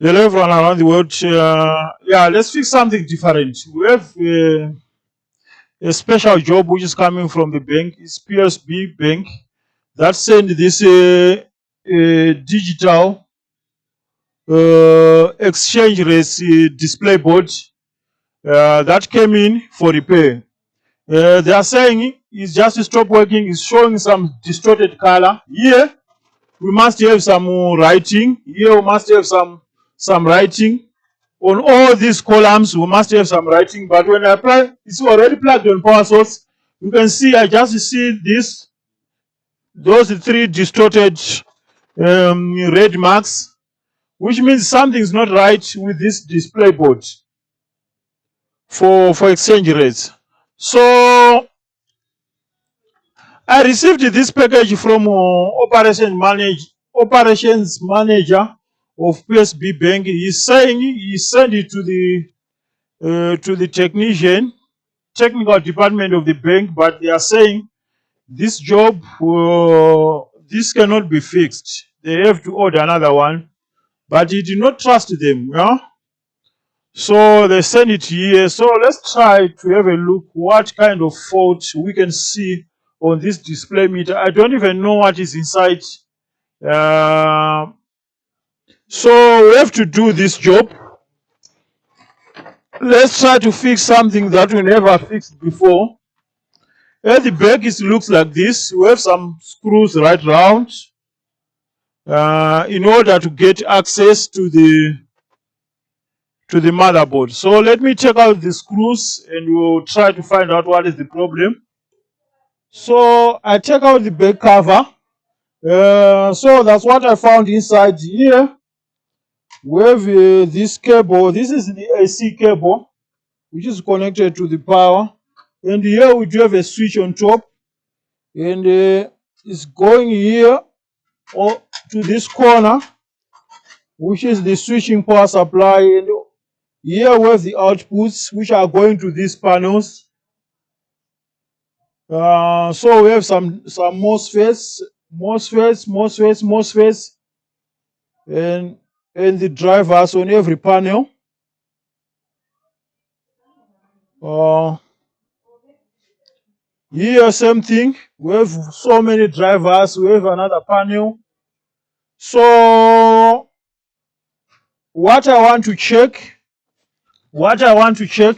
Hello everyone around the world. Yeah, let's fix something different. We have a special job which is coming from the bank. It's POSB bank that sent this digital exchange rates display board that came in for repair. They are saying it's just to stop working. It's showing some distorted color. Here we must have some writing. Here we must have some writing. On all these columns, we must have some writing, but when I apply, it's already plugged on power source. You can see, I just see those three distorted red marks, which means something's not right with this display board for exchange rates. So I received this package from operations manager of POSB Bank. He's saying he sent it to the technical department of the bank, but they are saying this job, this cannot be fixed. They have to order another one, but he did not trust them. Yeah? So they send it here. So let's try to have a look what kind of fault we can see on this display meter. I don't even know what is inside. So we have to do this job. Let's try to fix something that we never fixed before. At the back it looks like this. We have some screws right round in order to get access to the motherboard. So let me check out the screws and we'll try to find out what is the problem. So I check out the back cover. So that's what I found inside here. We have this cable. This is the AC cable which is connected to the power, and here we do have a switch on top, and it's going here or to this corner, which is the switching power supply, and here we have the outputs which are going to these panels. So we have some MOSFETs, and the drivers on every panel. Here same thing. We have so many drivers. We have another panel. So what I want to check. I want to check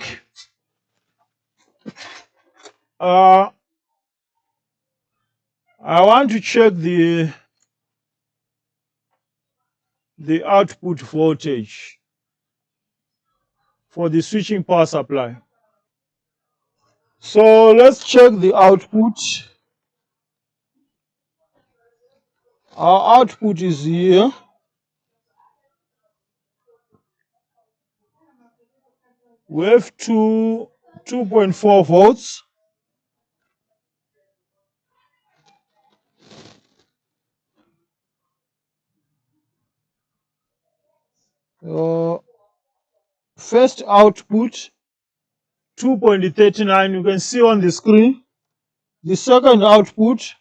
the output voltage for the switching power supply. So let's check the output. Our output is here. We have 2.4 volts. First output 2.39, you can see on the screen. The second output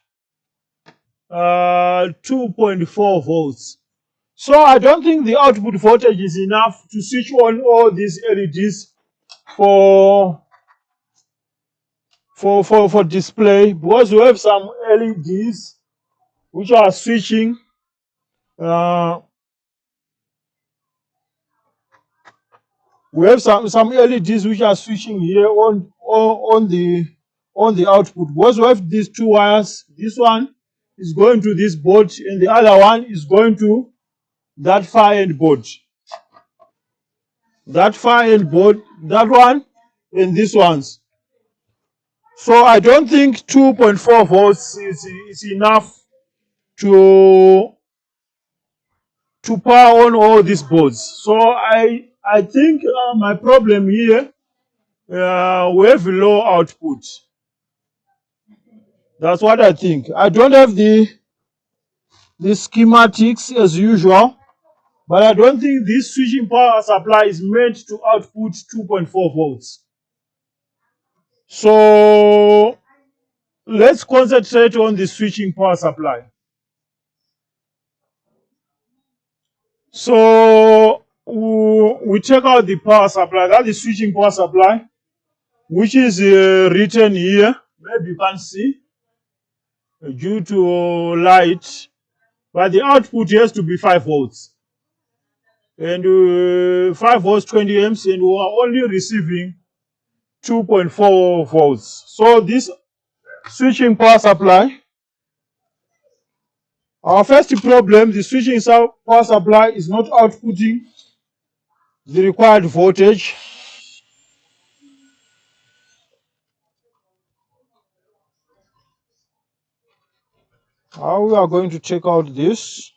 2.4 volts. So I don't think the output voltage is enough to switch on all these LEDs for display, because we have some LEDs which are switching. We have some LEDs which are switching here on the output. Because we have these two wires. This one is going to this board, and the other one is going to that far end board. That far end board, that one, and this ones. So I don't think 2.4 volts is enough to power on all these boards. So I think my problem here, we have low output. That's what I think. I don't have the schematics as usual, but I don't think this switching power supply is meant to output 2.4 volts. So let's concentrate on the switching power supply. So we take out the power supply, that is switching power supply, which is written here. Maybe you can see due to light, but the output has to be 5 volts. And 5 volts, 20 amps, and we are only receiving 2.4 volts. So this switching power supply, our first problem, the switching power supply is not outputting the required voltage. How we are going to check out this?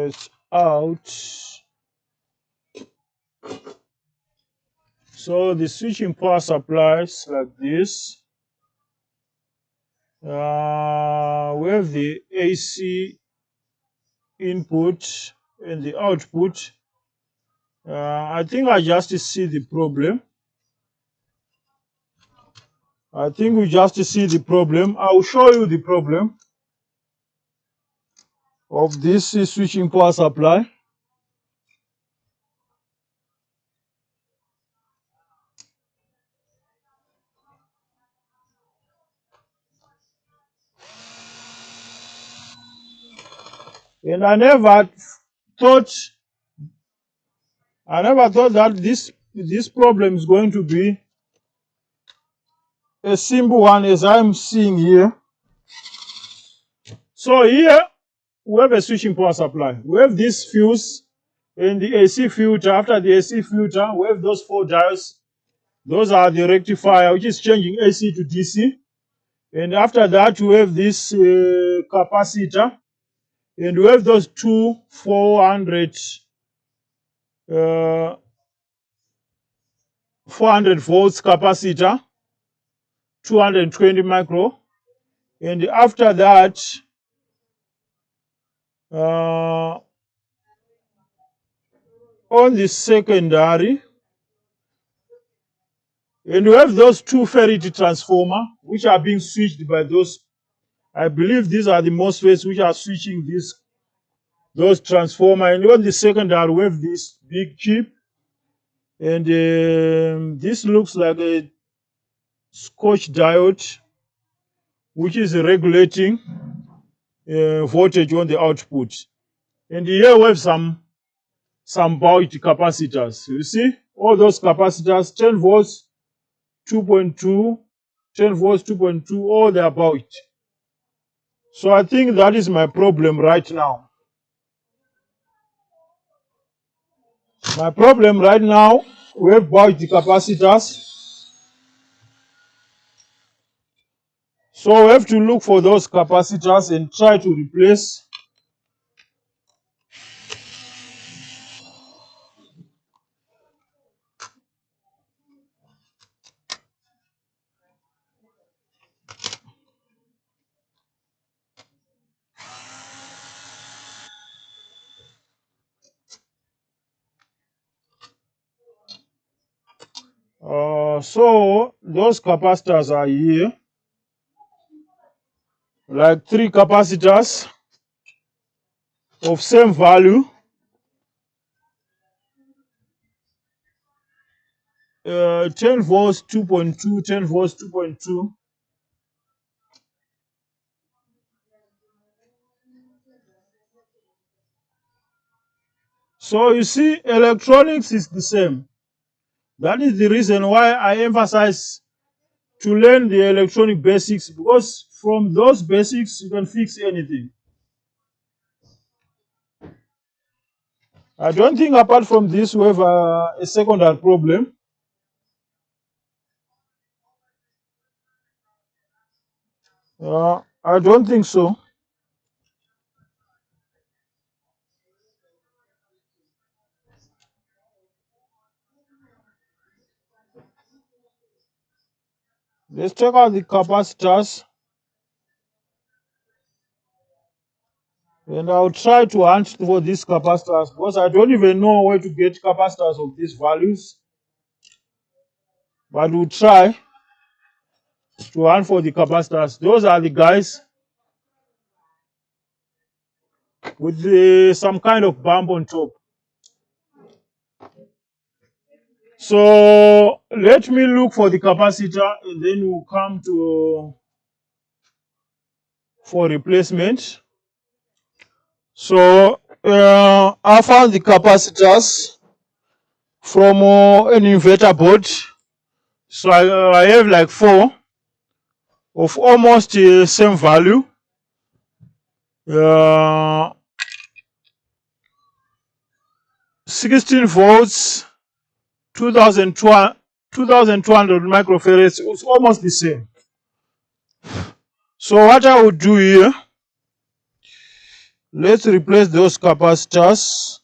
It's out. So the switching power supplies like this. We have the AC input and the output. I think I just see the problem. I think we just see the problem. I'll show you the problem of this switching power supply. And I never thought that this problem is going to be a simple one as I'm seeing here. So here we have a switching power supply. We have this fuse and the AC filter. After the AC filter, we have those 4 diodes. Those are the rectifier, which is changing AC to DC. And after that, we have this capacitor. And we have those two 400 volts capacitor, 220 micro. And after that, on the secondary, and we have those 2 ferrite transformer, which are being switched by those. I believe these are the MOSFETs which are switching those transformer. And on the secondary, we have this big chip. And this looks like a Scotch diode, which is regulating voltage on the output. And here we have some bulk capacitors. You see, all those capacitors, 10 volts, 2.2, 10 volts, 2.2, all they are bulk. So I think that is my problem right now. My problem right now, we have bulk capacitors. So we have to look for those capacitors and try to replace. So those capacitors are here, like 3 capacitors of same value. 10 volts 2.2, 10 volts 2.2. So you see, electronics is the same. That is the reason why I emphasize to learn the electronic basics, because from those basics you can fix anything. I don't think apart from this we have a secondary problem. I don't think so. Let's check out the capacitors. And I'll try to hunt for these capacitors because I don't even know where to get capacitors of these values. But we'll try to hunt for the capacitors. Those are the guys with some kind of bump on top. So let me look for the capacitor and then we'll come to for replacement. So I found the capacitors from an inverter board. So I have like 4 of almost the same value. 16 volts, 2200 microfarads. It's almost the same. So what I would do here, let's replace those capacitors.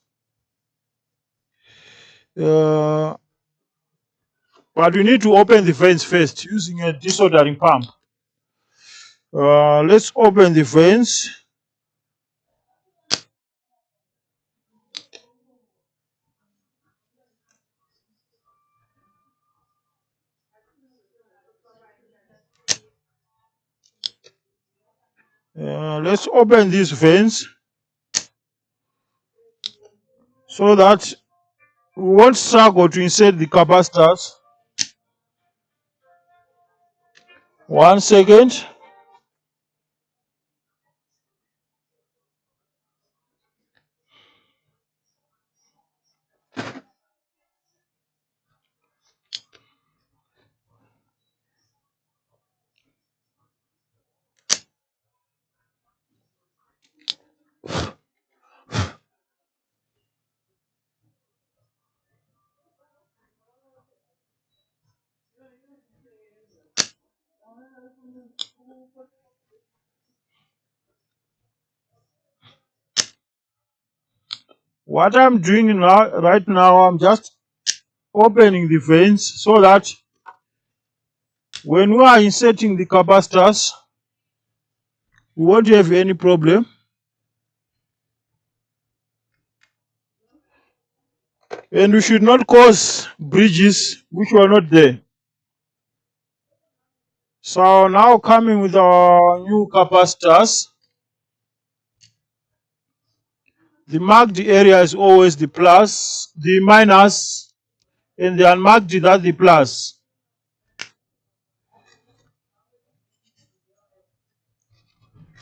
But we need to open the veins first using a desoldering pump. Let's open the veins. Let's open these veins so that we won't struggle to insert the capacitors. 1 second. What I'm doing now, right now, I'm just opening the veins so that when we are inserting the capacitors, we won't have any problem. And we should not cause bridges which were not there. So now coming with our new capacitors, the marked area is always the plus, the minus, and the unmarked that's the plus.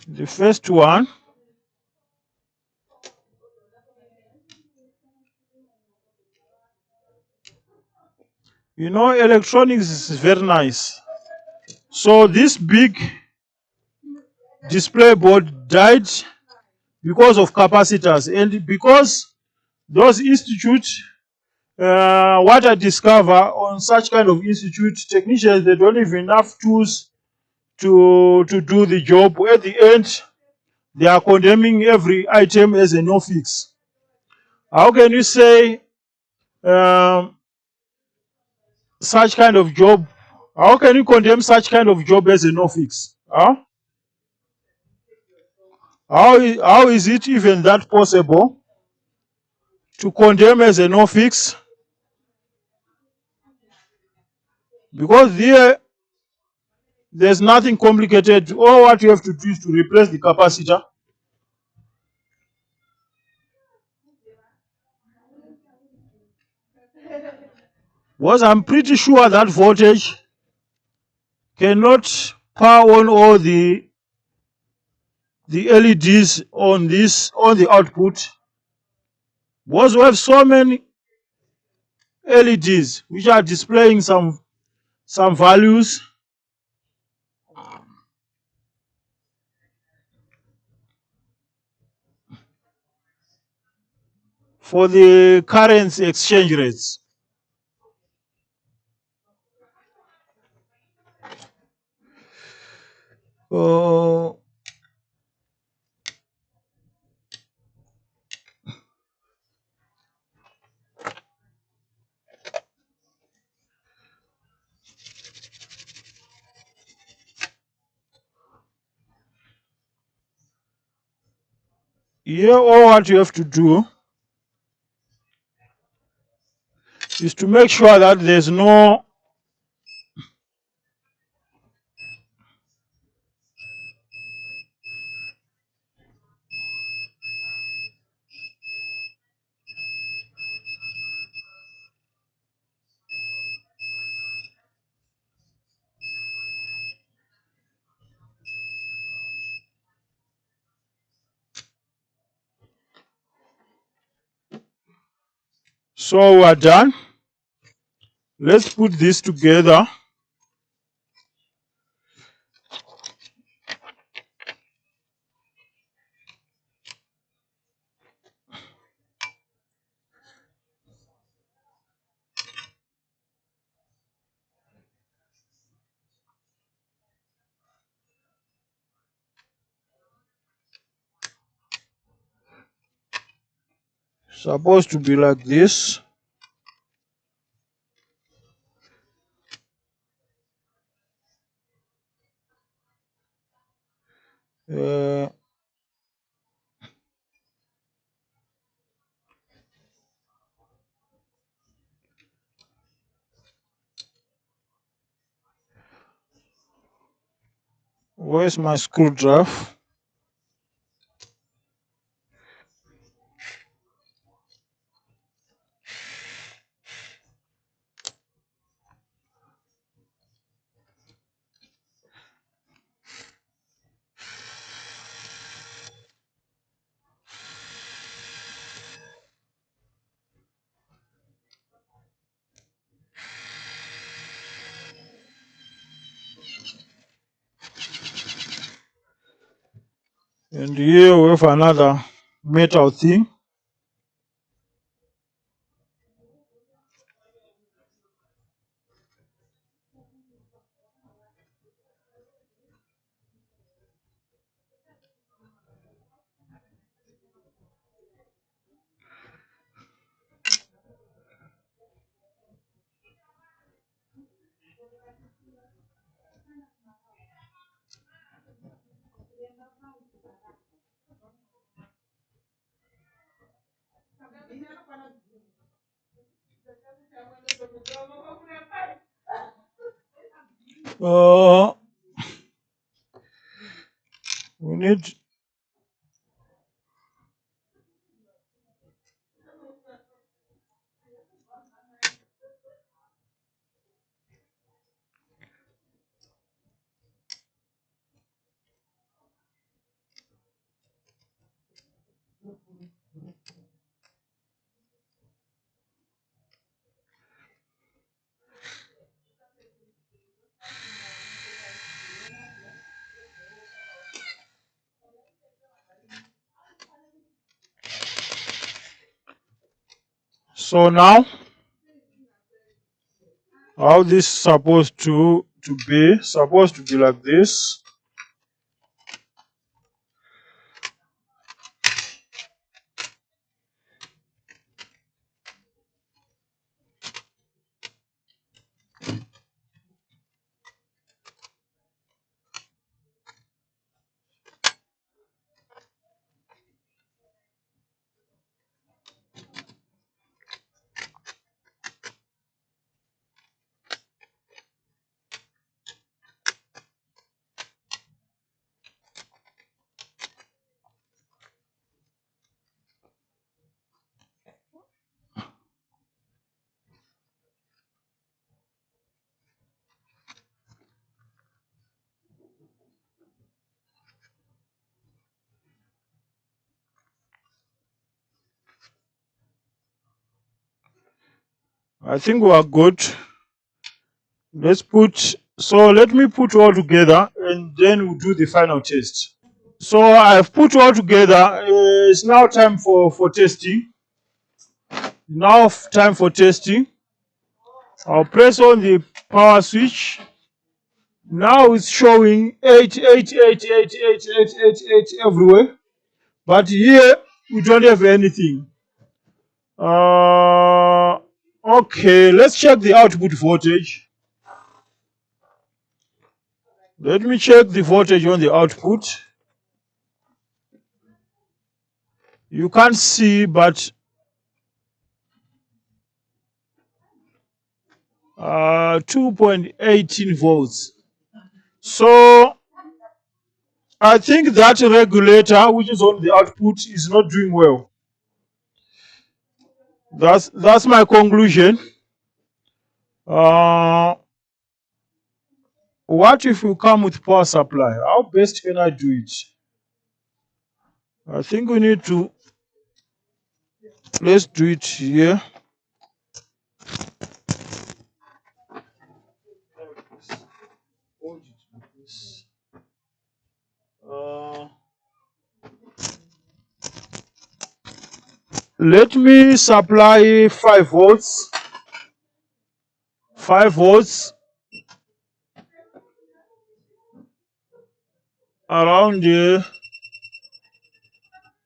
The first one, you know, electronics is very nice. So this big display board died because of capacitors, and because those institutes, what I discover on such kind of institute, technicians, they don't have enough tools to do the job. At the end, they are condemning every item as a no fix. How can you say such kind of job? How can you condemn such kind of job as a no fix? Huh? How is it even that possible to condemn as a no fix? Because there's nothing complicated. All what you have to do is to replace the capacitor. Because I'm pretty sure that voltage cannot power on all the LEDs on the output. Because we have so many LEDs which are displaying some values. For the currency exchange rates. Here all what you have to do is to make sure that there's no so we're done. Let's put this together. Supposed to be like this. Where's my screwdriver? And here we have another metal thing. We need so now how this supposed to be like this. I think we are good. Let me put all together and then we'll do the final test. So I've put all together. It's now time for testing. Now time for testing. I'll press on the power switch. Now it's showing 8 everywhere. But here we don't have anything. Okay, let's check the output voltage. Let me check the voltage on the output. You can't see, but 2.18 volts. So I think that regulator, which is on the output, is not doing well. That's my conclusion. What if we come with power supply? How best can I do it? I think we need to, let's do it here. Let me supply 5 volts. 5 volts around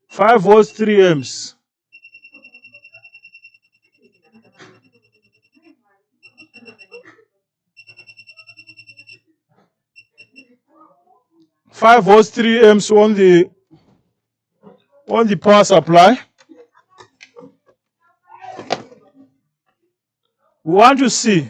5 volts 3 amps. Five volts 3 amps on the power supply. We want to see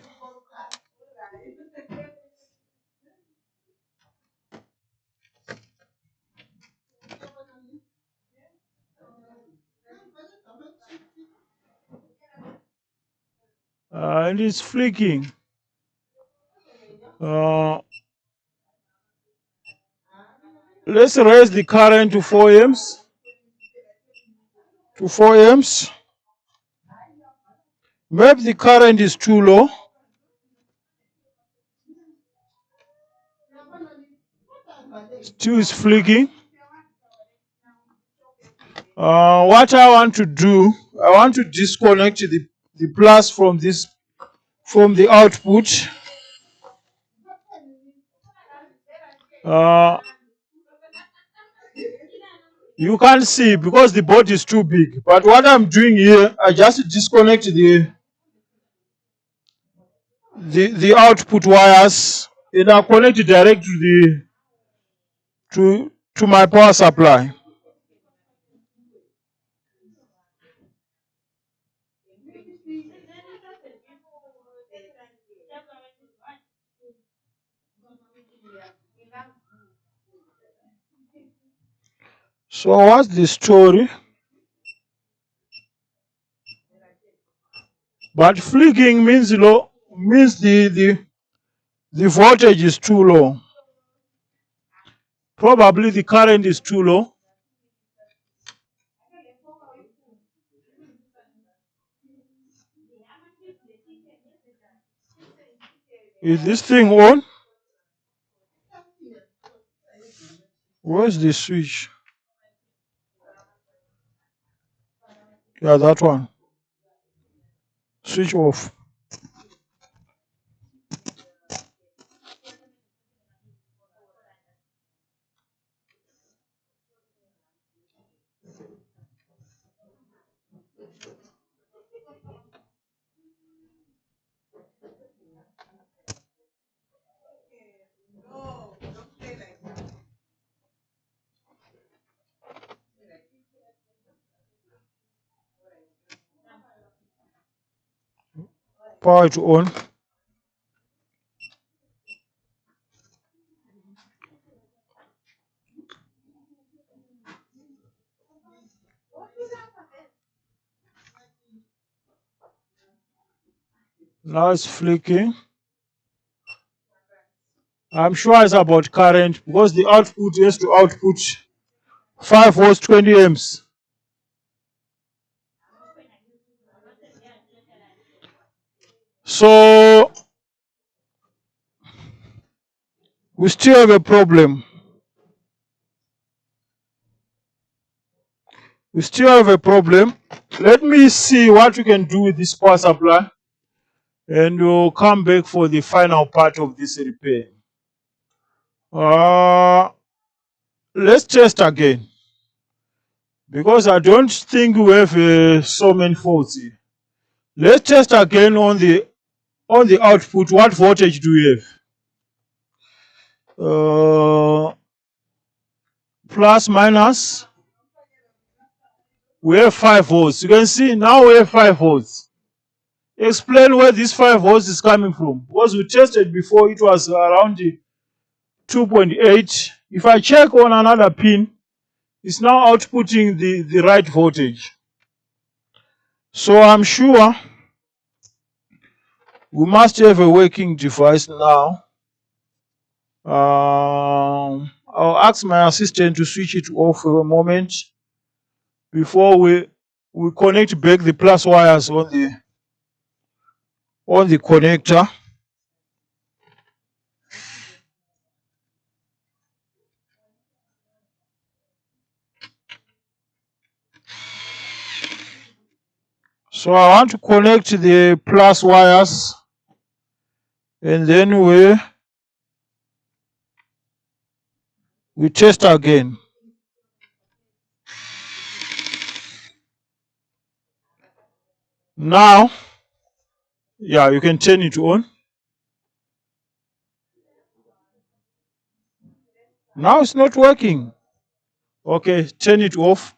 and it's flicking. Let's raise the current to 4 amps. To 4 amps. Maybe the current is too low. Still is flicking. What I want to do, I want to disconnect the plus from the output. You can't see because the board is too big. But what I'm doing here, I just disconnect the output wires and I connect it direct to my power supply. So what's the story? But flicking means low, means the voltage is too low. Probably the current is too low. Is this thing on? Where's the switch? Yeah, that one. Switch off. Power it on. Now it's flicking. I'm sure it's about current because the output has to output 5 volts 20 amps. So we still have a problem. We still have a problem. Let me see what we can do with this power supply and we'll come back for the final part of this repair. Let's test again because I don't think we have so many faults here. Let's test again on the output. What voltage do we have? Plus minus. We have 5 volts. You can see now we have 5 volts. Explain where this 5 volts is coming from. Because we tested before, it was around 2.8. If I check on another pin, it's now outputting the right voltage. So I'm sure we must have a working device now. I'll ask my assistant to switch it off for a moment before we connect back the plus wires on the connector. So I want to connect the plus wires, and then we test again. Now, yeah, you can turn it on. Now it's not working. Okay, turn it off.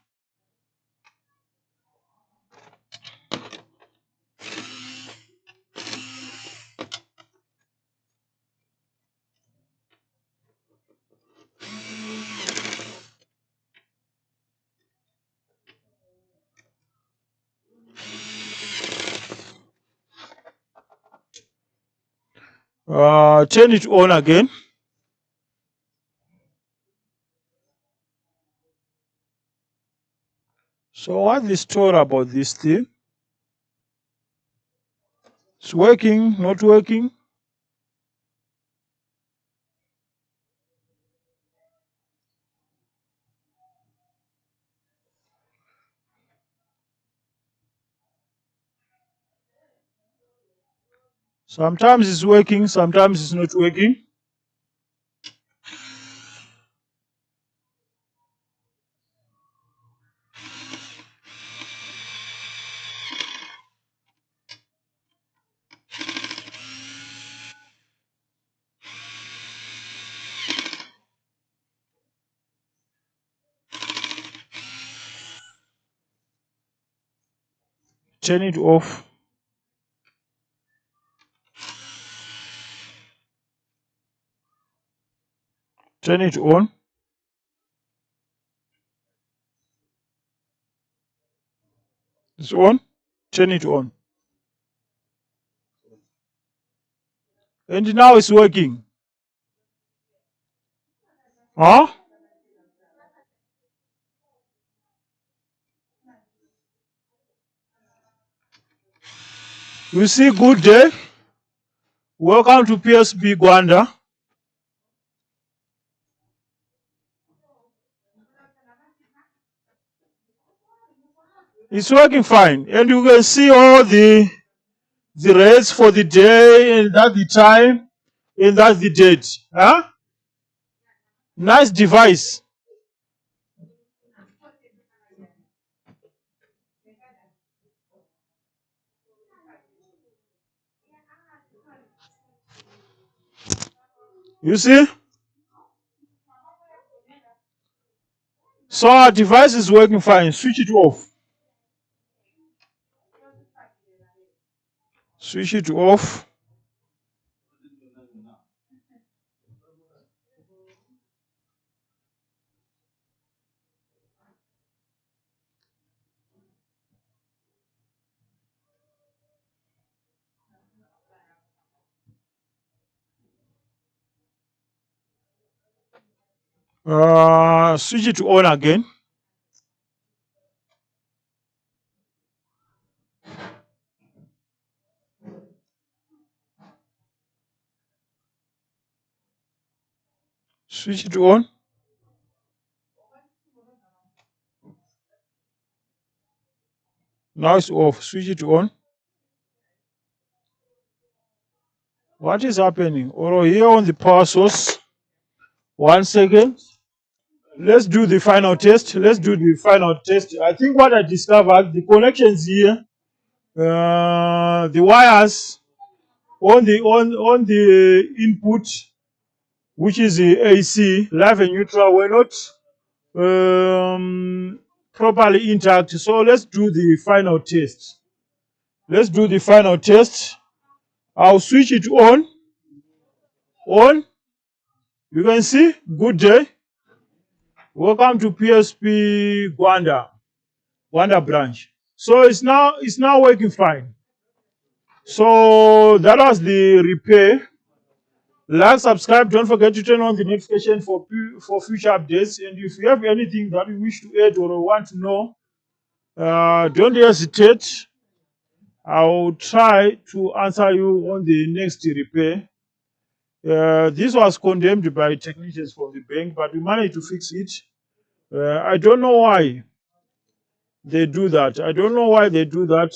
Turn it on again. So what is told about this thing? It's working, not working? Sometimes it's working, sometimes it's not working. Turn it off. Turn it on. It's on. Turn it on. And now it's working. Huh? You see, good day. Welcome to POSB Gwanda. It's working fine. And you can see all the rates for the day, and that's the time, and that's the date. Huh? Nice device. You see? So our device is working fine. Switch it off. Switch it off. Switch it on again. Switch it on. Now it's off. Switch it on. What is happening? Or here on the power source. 1 second. Let's do the final test. I think what I discovered, the connections here, the wires on the input, which is the AC, live and neutral, were not properly intact. So let's do the final test. Let's do the final test. I'll switch it on. On. You can see. Good day. Welcome to PSP Gwanda branch. So it's now working fine. So that was the repair. Like, subscribe, don't forget to turn on the notification for future updates. And if you have anything that you wish to add or want to know, don't hesitate. I'll try to answer you on the next repair. This was condemned by technicians from the bank, but we managed to fix it. I don't know why they do that. I don't know why they do that.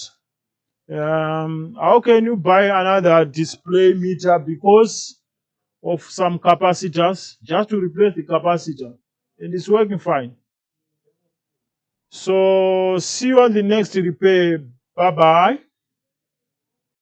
How can you buy another display meter because of some capacitors just to replace the capacitor? And it's working fine. So see you on the next repair. Bye bye.